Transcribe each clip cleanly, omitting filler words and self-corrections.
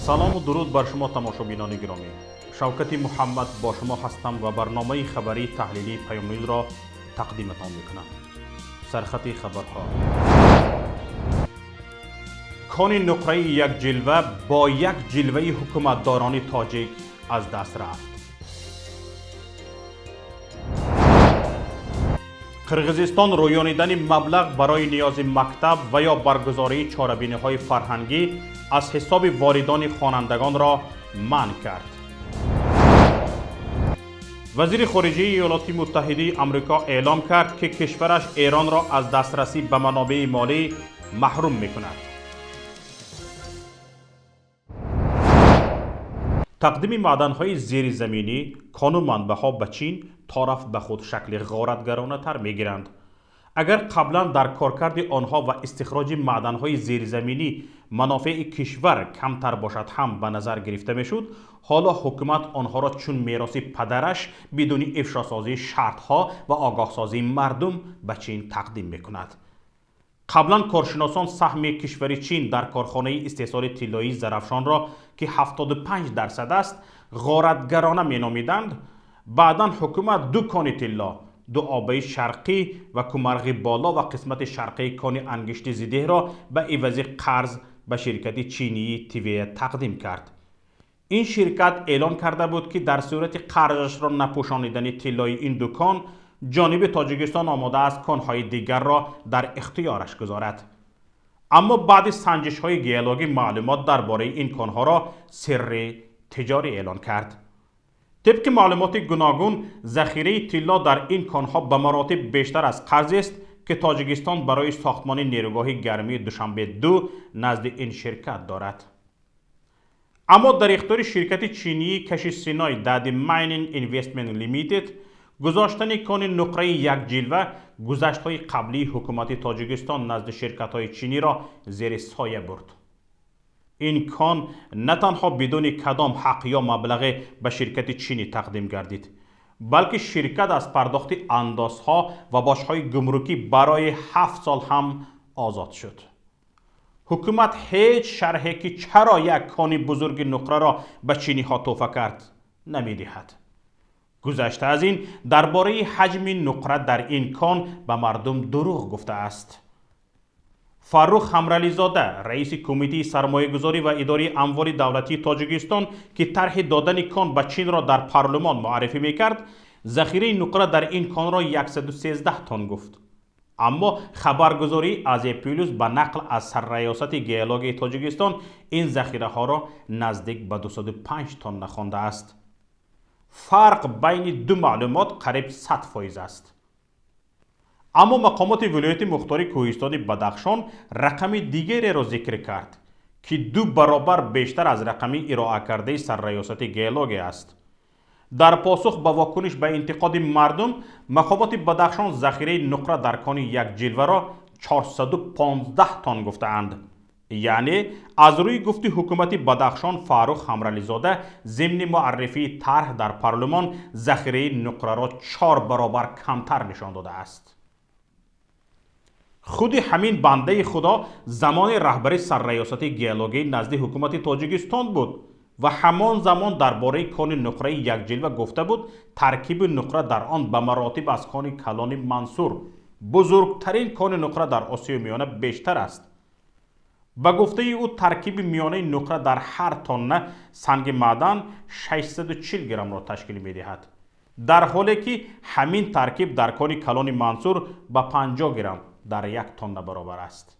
салому дуруд бар шумо тамошобинони гиромӣ. Шавкати Муҳаммад бо шумо ҳастам ва барномаи хабарии таҳлилии Паёмнӯзро тақдиматон мекунам. Сархати хабарҳо. кони нуқраи як ҷилва бо як ҷилваи ҳукуматдорони тоҷик аз даст рафт. қирғизистон рӯёнидани маблағ барои ниёзи мактаб ва ё баргузории чорабиниҳои фарҳангӣ аз ҳисоби волидони хонандагонро манъ кард. вазири хориҷии Иёлоти Муттаҳидаи Амрико эълон кард, ки кишвараш Эронро аз дастрасӣ ба манобеи молӣ маҳрум мекунад. тақдими маъданҳои зеризаминӣ кону манбаъҳо ба Чин тараф ба худ шакли ғоратгаронатар мегиранд. агар қаблан дар коркарди онҳо ва истихроҷи маъданҳои зеризаминӣ манофеи кишвар камтар бошад ҳам ба назар гирифта мешуд, ҳоло ҳукумат онҳоро чун мероси падараш бидуни ифшосозии шартҳо ва огоҳсозии мардум ба Чин тақдим мекунад. қаблан коршиносон саҳми кишвари Чин дар корхонаи истеҳсоли тиллоии зарафшонро, ки 75% аст, ғоратгарона меномиданд. баъдан ҳукумат ду кони тилло, ду обаи шарқӣ ва кумарғи боло ва қисмати шарқии кони ангишти зидеҳро ба ивази қарз ба ширкати чинии Тивея тақдим кард. ин ширкат эълон карда буд, ки дар сурати қарзашро напӯшонидани тиллои ин ду кон, ҷониби Тоҷикистон омода аст конҳои дигарро дар ихтиёраш гузорад. аммо баъди санҷишҳои геологӣ маълумот дар бораи ин конҳоро сирри тиҷорӣ эълон кард. طبق معلومات گوناگون ذخیره طلا در این کانها به مراتب بیشتر از قرضی است که تاجیکستان برای ساختمان نیروگاه گرمی دوشنبه 2 نزد این شرکت دارد. اما در اختیار شرکت چینی کشی سینای دادی ماینینگ اینوستمنت لیمیتد گذاشتن کان نقره یک جلوه گذشت‌های قبلی حکومت تاجیکستان نزد شرکت‌های چینی را زیر سایه برد. این کان نه تنها بدون کدام حق یا مبلغ به شرکت چینی تقدیم گردید، بلکه شرکت از پرداخت اندازها و باشهای گمرکی برای 7 سال هم آزاد شد. حکومت هیچ شرحی که چرا یک کان بزرگ نقره را به چینی ها تحفه کرد نمی‌دهد. گذشته از این درباره حجم نقره در این کان به مردم دروغ گفته است. فاروق حمرالی‌زاده رئیس کمیته سرمایه‌گذاری و اداره اموال دولتی تاجیکستان که طرح دادن کان به چین را در پارلمان معرفی می‌کرد، ذخیره نقره در این کان را 113 تن گفت. اما خبرگزاری از پولوس به نقل از سرریاست گیولوژی تاجیکستان این ذخیره ها را نزدیک به 205 تن خوانده است. فرق بین دو معلومات قریب 100% است. اما مقامات ولایت مختار کوهستان بدخشان رقم دیگری را ذکر کرد که 2 برابر بیشتر از رقم ارائه کرده سرریاست گیولوژی است. در پاسخ به واکنش به انتقاد مردم، مقامات بدخشان ذخیره نقره در کان یک جلوه را 415 تن گفتند. یعنی از روی گفت حکومت بدخشان فاروق حمرالی‌زاده ضمن معرفی طرح در پارلمان ذخیره نقره را 4 برابر کمتر نشان داده است. خود همین بنده خدا زمان رهبری سرریاست گیولوژی نزد حکومت تاجیکستان بود و همان زمان درباره کان نقره یک جلوه گفته بود ترکیب نقره در آن به مراتب از کان کلان منصور، بزرگترین کان نقره در آسیای میانه، بیشتر است. به گفته او ترکیب میانه نقره در هر تن سنگ معدن 640 گرم را تشکیل می دهد، در حالی که همین ترکیب در کان کلان منصور به 50 گرم در 1 تن برابر است.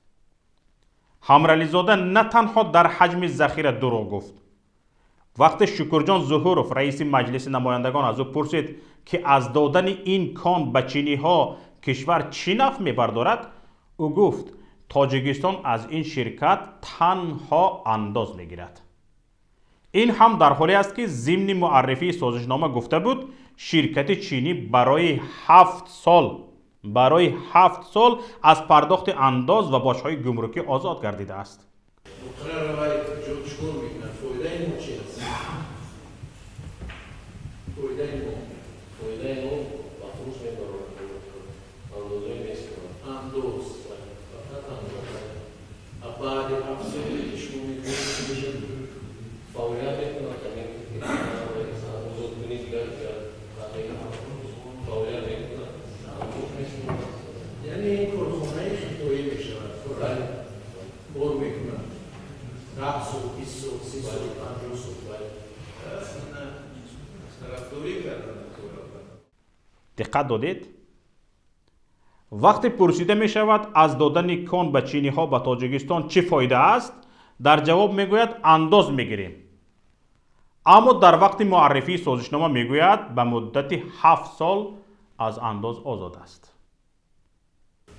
حمرالی‌زاده نه تنها در حجم ذخیره دروغ گفت. وقتی شکرجان ظهورов رئیس مجلس نمایندگان از او پرسید که از دادن این کان به چینی ها کشور چی نفع میبردارد، او گفت تاجیکستان از این شرکت تنها انداز میگیرد. این هم در حالی است که ضمن معرفی سازشنامه گفته بود شرکت چینی برای 7 سال از پرداخت انداز و باشهای گمرکی آزاد گردیده است. یعنی کارخانه خطایی میشود فقط بار میکنند 10 سو 20 سو 30 سو 50 سو طرفداری کردن. دقت دادید؟ وقتی پرسیده می شود از دادن کان به چینی ها به تاجیکستان چه فایده است، در جواب می گوید انداز می گیریم. اما در وقت معرفی سازشنامه می گوید به مدت 7 سال از انداز آزاد است.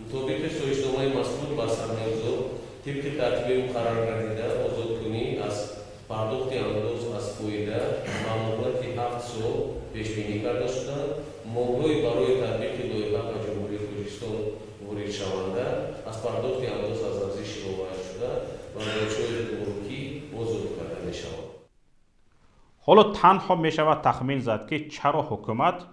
مطابق سازشنامه مذکور با سرمایه‌گذار طبق ترتیب مقرر گردیده آزادکنی از پرداخت انداز از فایده با مهلت 7 سال پیش بینی کرده شده. مبلغی برای تطبیق لایحه به جمهوری تاجیکستان وارد شونده از پرداخت انداز از ارزش باید شده و روش‌های گمرکی آزاد کرده می شود. حالا تنها می شود تخمین زد که چرا حکومت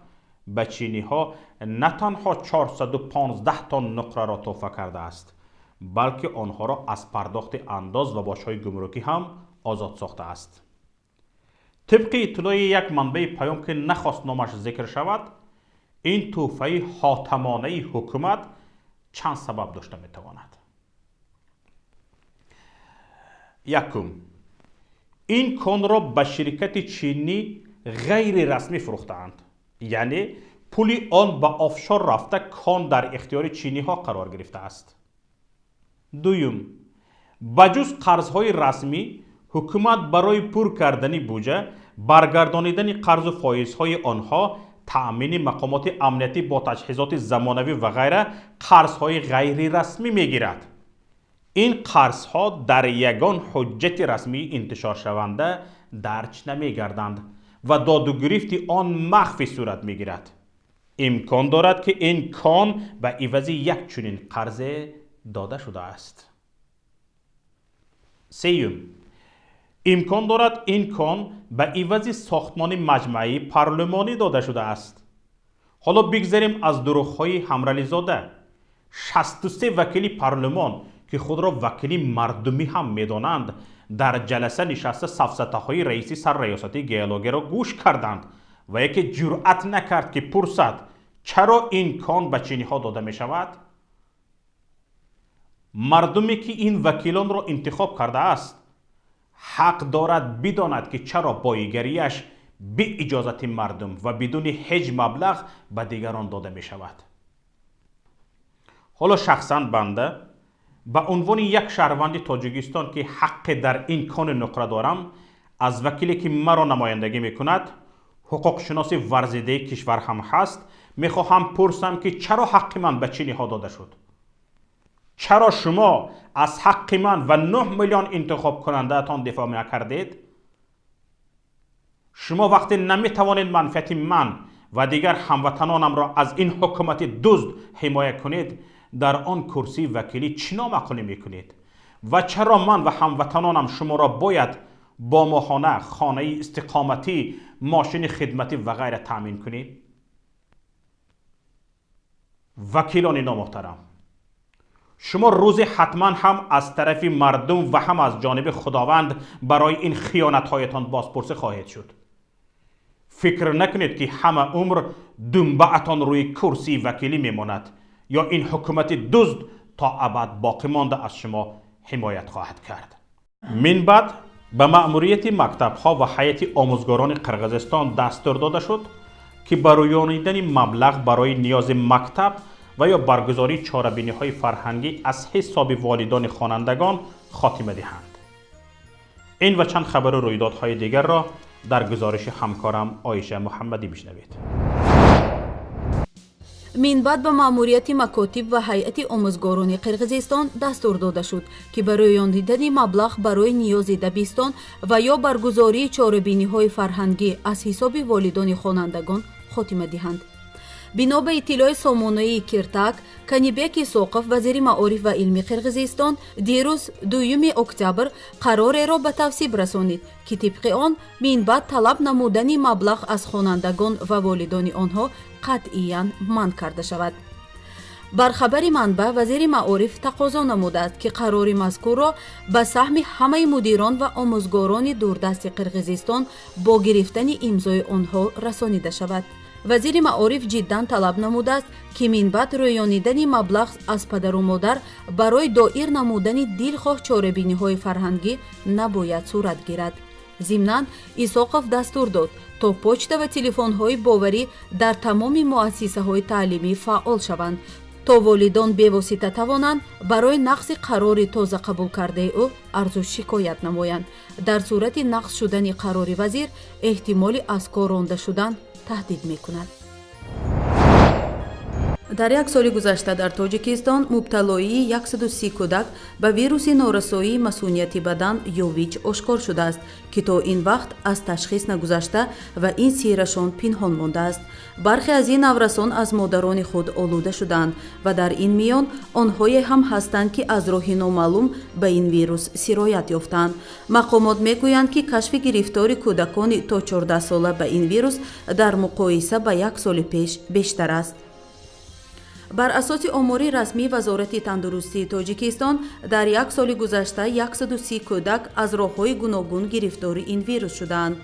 به چینی ها نه تنها 415 تن نقره را تحفه کرده است، بلکه آنها را از پرداخت انداز و باشهای گمرکی هم آزاد ساخته است. طبق اطلاع یک منبع پیام که نخواست نامش ذکر شود، این تحفه حاتمانه حکومت چند سبب داشته می تواند. یکم، این کان را به شرکت چینی غیر رسمی فروختند، یعنی پولی آن به آفشور رفته کان در اختیار چینی ها قرار گرفته است. دوم، بجز قرضهای رسمی، حکومت برای پر کردن بودجه، برگردانیدن قرض و فایزهای آنها، تأمین مقامات امنیتی با تجهیزات زمانوی و غیره قرضهای غیر رسمی میگیرد. این قرضها در یگان حجت رسمی انتشار شونده درج نمیگردند و داد و گرفت آن مخفی صورت میگیرد. امکان دارد که این کان به عوض یک چنین قرض داده شده است. سیوم، امکان دارد این کان به عوض ساختمان مجمعی پارلمانی داده شده است. حالا بگذاریم از دروغ‌های همرلی زاده. 63 وکیل پارلمان که خود را وکیل مردمی هم میدانند، در جلسه نشسته سفسطه‌های رئیسی سر ریاستی گیلاگه را گوش کردند و یکی جرأت نکرد که پرسد چرا این کان به چینی ها داده می شود؟ مردمی که این وکیلان را انتخاب کرده است حق دارد بداند که چرا بایگریش به اجازت مردم و بدون هیچ مبلغ به دیگران داده می شود. حالا شخصاً بنده به عنوان یک شهروند تاجیکستان که حق در این کان نقره دارم، از وکیلی که مرا نمایندگی می کند، حقوق شناس ورزیده کشور هم هست، می خواهم پرسم که چرا حق من به چینی ها داده شد؟ چرا شما از حق من و 9 میلیون انتخاب کننده تان دفاع نکردید؟ شما وقتی نمی توانید منفعت من و دیگر هموطنانم را از این حکومت دزد حمایت کنید، در آن کرسی وکیلی چه نامعقولی می کنید؟ و چرا من و هموطنانم شما را باید با ماهانه، خانه استقامتی، ماشین خدمتی و غیره تأمین کنید؟ وکیلان نامحترم، شما روزی حتما هم از طرف مردم و هم از جانب خداوند برای این خیانت‌هایتان بازپرسی خواهید شد. فکر نکنید که همه عمر دنبه‌تان روی کرسی وکیلی میماند یا این حکومت دزد تا ابد باقی مانده از شما حمایت خواهد کرد. من بعد به مأموریت مکتب‌ها و هیئت آموزگاران قرقیزستان دستور داده شد که برآوردن مبلغ برای نیاز مکتب و یا برگزاری چاره‌بینی‌های فرهنگی از حساب والدان خوانندگان خاتمه دهند. این و چند خبر و رویدادهای دیگر را در گزارش همکارم عایشه محمدی بشنوید. من بعد به مأموریت مکاتب و هیئت آموزگاران قرقیزستان دستور داده شد که برای راندیدن مبلغ برای نیاز دبستان و یا برگزاری چاره‌بینی‌های فرهنگی از حساب والدان خوانندگان خاتمه دهند. بنا به اطلاع سامانه کیرتک، کنیبک اسحاقов وزیر معارف و علم قرقیزستان دیروز 2 اکتبر قرار را به تصویب رسانید که طبق آن من بعد طلب نمودن مبلغ از خوانندگان و والدان آنها قطعاً منع کرده شود. бар хабари манбаъ вазири маориф тақозо намудааст ки қарори мазкурро ба саҳми ҳамаи мудирон ва омӯзгорони дурдасти қирғизистон бо гирифтани имзои онҳо расонида шавад. вазири маориф ҷиддан талаб намудааст ки минбаъд рӯёнидани маблағ аз падару модар барои доир намудани дилхоҳ чорабиниҳои фарҳангӣ набояд сурат гирад. зимнан исоқов дастур дод то почта ва телефонҳои боварӣ дар тамоми муассисаҳои таълимӣ фаъол шаванд то волидон бевосита тавонанд барои нақси қарори тоза қабул кардаи ӯ арзу шикоят намоянд. дар сурати нақс шудани қарори вазир эҳтимоли аз кор ронда шудан таҳдид мекунад. дар як соли гузашта дар тоҷикистон мубталоии 130 кӯдак ба вируси норасоии масунияти бадан ё ВИЧ ошкор шудааст ки то ин вақт аз ташхис нагузашта ва ин сирашон пинҳон мондааст. бархе аз ин наврасон аз модарони худ олуда шудаанд ва дар ин миён онҳое ҳам ҳастанд ки аз роҳи номаълум ба ин вирус сироят ёфтаанд. мақомот мегӯянд ки кашфи гирифтори кӯдакони то 14 сола ба ин вирус дар муқоиса ба як соли пеш бештар аст. бар асоси омори расмии вазорати тандурустии тоҷикистон дар як соли гузашта 130 кӯдак аз роҳҳои гуногун гирифтори ин вирус шудаанд.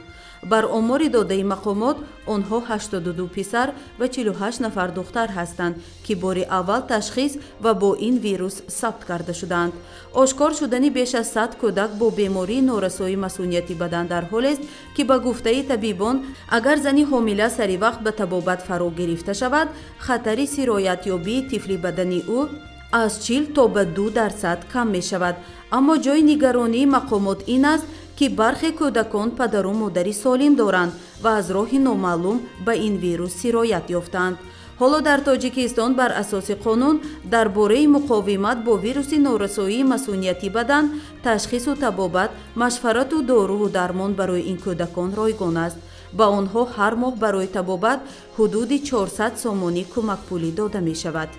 бар омори додаи мақомот онҳо 82 писар ва 48 нафар духтар ҳастанд ки бори аввал ташхис ва бо ин вирус сабт карда шуданд. ошкор шудани беш аз 100 кӯдак бо бемории норасои масунияти бадан дар ҳолест ки ба гуфтаи табибон агар зани ҳомила саривақт ба табобат фаро гирифта шавад хатари сироятёбии тифли бадани ӯ аз 40 то ба 2% кам мешавад. аммо ҷои нигаронии мақомот ин аст ки бархе кӯдакон падару модари солим доранд ва аз роҳи номаълум ба ин вирус сироят ёфтанд. ҳоло дар тоҷикистон бар асоси қонун дар бораи муқовимат бо вируси норасоии масунияти бадан ташхису табобат машварату доруву дармон барои ин кӯдакон ройгон аст. ба онҳо ҳар моҳ барои табобат ҳудуди 400 сомонӣ кӯмакпулӣ дода мешавад.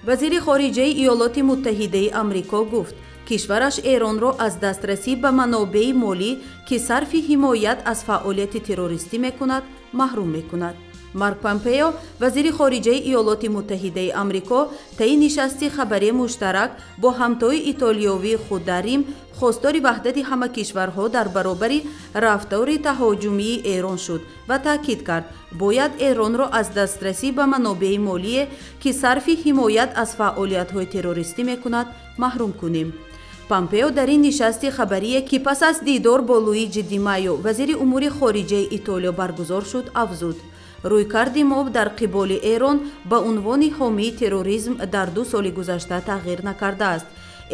вазири хориҷаи иёлоти муттаҳидаи амрико гуфт кишвараш эронро аз дастрасӣ ба манобеи молӣ ки сарфи ҳимоят аз фаъолияти террористӣ мекунад маҳрум мекунад. марк помпео вазири хориҷаи иёлоти муттаҳидаи амрико таи нишасти хабарии муштарак бо ҳамтои итолиёвии худ дар Рим хостори ваҳдати ҳама кишварҳо дар баробари рафтори таҳоҷумии Эрон шуд ва таъкид кард бояд Эронро аз дастрасӣ ба манобеи молие ки сарфи ҳимоят аз фаъолиятҳои террористӣ мекунад маҳрум кунем. помпео дар ин нишасти хабарие ки пас аз дидор бо Луиҷи Ди Майо вазири умури хориҷаи Итолиё баргузор шуд афзуд рӯйкарди мо дар қиболи Эрон ба унвони ҳомии терроризм дар 2 соли гузашта тағйир накардааст.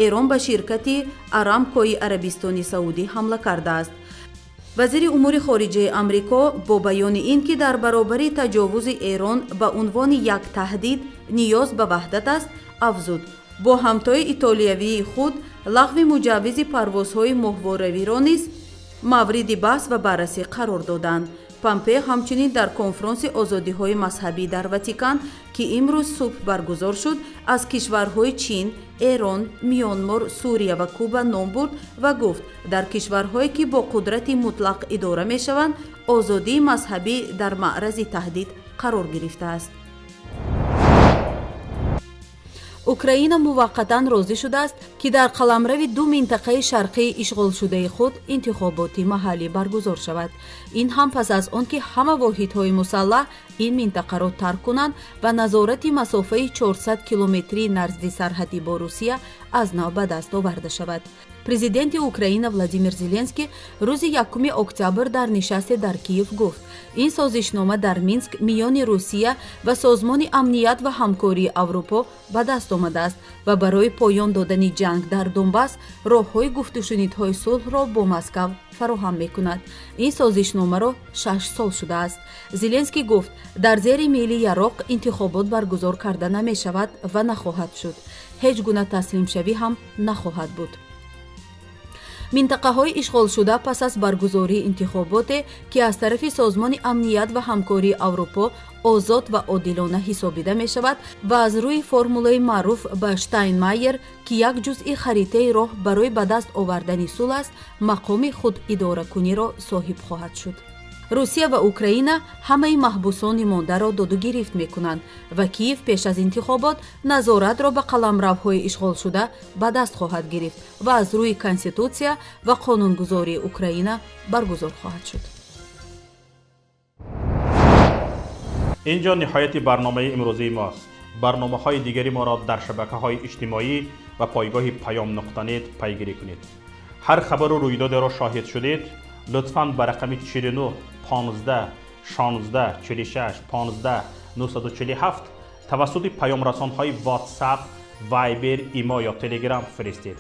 Эрон ба ширкати Арамкои Арабистони Саудӣ ҳамла кардааст. вазири умури хориҷаи амрико бо баёни ин ки дар баробари таҷовузи Эрон ба унвони як таҳдид ниёз ба ваҳдат аст афзуд бо ҳамтои итолиявии худ лағви муҷаввизи парвозҳои моҳворавиро низ мавриди баҳс ва баррасӣ қарор доданд. помпео ҳамчунин дар конфронси озодиҳои мазҳабӣ дар Ватикан ки имрӯз субҳ баргузор шуд аз кишварҳои Чин, Эрон, Миёнмор, Сурия ва Куба ном бурд ва гуфт дар кишварҳое ки бо қудрати мутлақ идора мешаванд озодии мазҳабӣ дар маърази таҳдид қарор гирифтааст. украина муваққатан розӣ шудааст ки дар қаламрави 2 минтақаи шарқии ишғолшудаи худ интихоботи маҳаллӣ баргузор шавад. ин ҳам пас аз он ки ҳама воҳидҳои мусаллаҳ ин минтақаро тарк кунанд ва назорати масофаи 400 километрии назди сарҳади бо Русия аз нав ба даст оварда шавад. президенти Украина Владимир Зеленский рӯзи 1 октябр дар нишасте дар Киев гуфт ин созишнома дар Минск миёни Русия ва Созмони амният ва ҳамкории Аврупо ба даст омадааст ва барои поён додани ҷанг дар Донбасс роҳҳои гуфтушунидҳои сулҳро бо Москав фароҳам мекунад. ин созишномаро 6 сол шудааст. Зеленский гуфт дар зери мили яроқ интихобот баргузор карда намешавад ва нахоҳад шуд. ҳеҷ гуна таслимшавӣ ҳам нахоҳад буд. минтақаҳои ишғолшуда пас аз баргузории интихоботе ки аз тарафи Созмони амният ва ҳамкории Аврупо озод ва одилона ҳисобида мешавад ва аз рӯи формулаи маъруф ба Штайнмайер ки як ҷузъи харитаи роҳ барои ба даст овардани сулҳ аст мақоми худидоракуниро соҳиб хоҳад шуд. русия ва украина ҳамаи маҳбусони мондаро доду гирифт мекунанд ва киев пеш аз интихобот назоратро ба қаламравҳои ишғолшуда ба даст хоҳад гирифт ва аз рӯи конститутсия ва қонунгузории украина баргузор хоҳад шуд. اینجا نهایت برنامه امروزی ماست. برنامه‌های دیگری ما را در شبکه‌های اجتماعی و پایگاه پیام نقطه نت پیگیری کنید. هر خبر و رویداد را شاهد شدید لطفاً به رقم 49 15 16 46 15 947 توسط پیام رسان‌های واتساپ، وایبر، ایما یا تلگرام فرستید.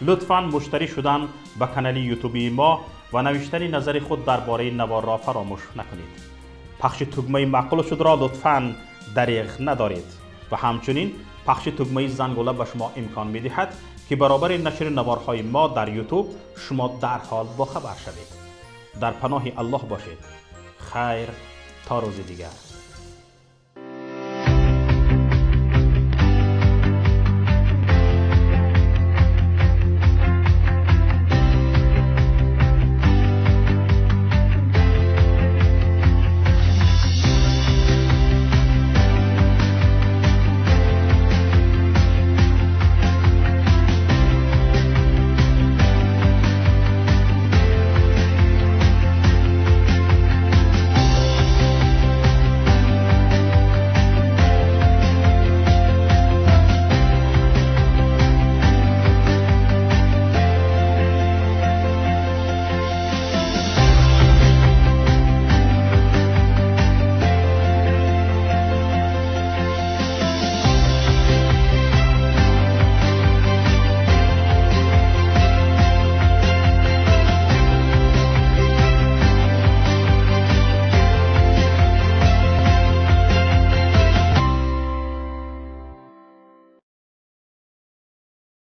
لطفاً مشترک شدن به کانال یوتیوبی ما و نوشتن نظر خود درباره نوار را فراموش نکنید. پخش تگمه معقول شد را لطفاً دریغ ندارید و همچنین پخش تگمه زنگوله به شما امکان می دهد که برابر نشر نوارهای ما در یوتیوب شما در حال با خبر شوید. در پناه الله باشید. خیر تا روز دیگر.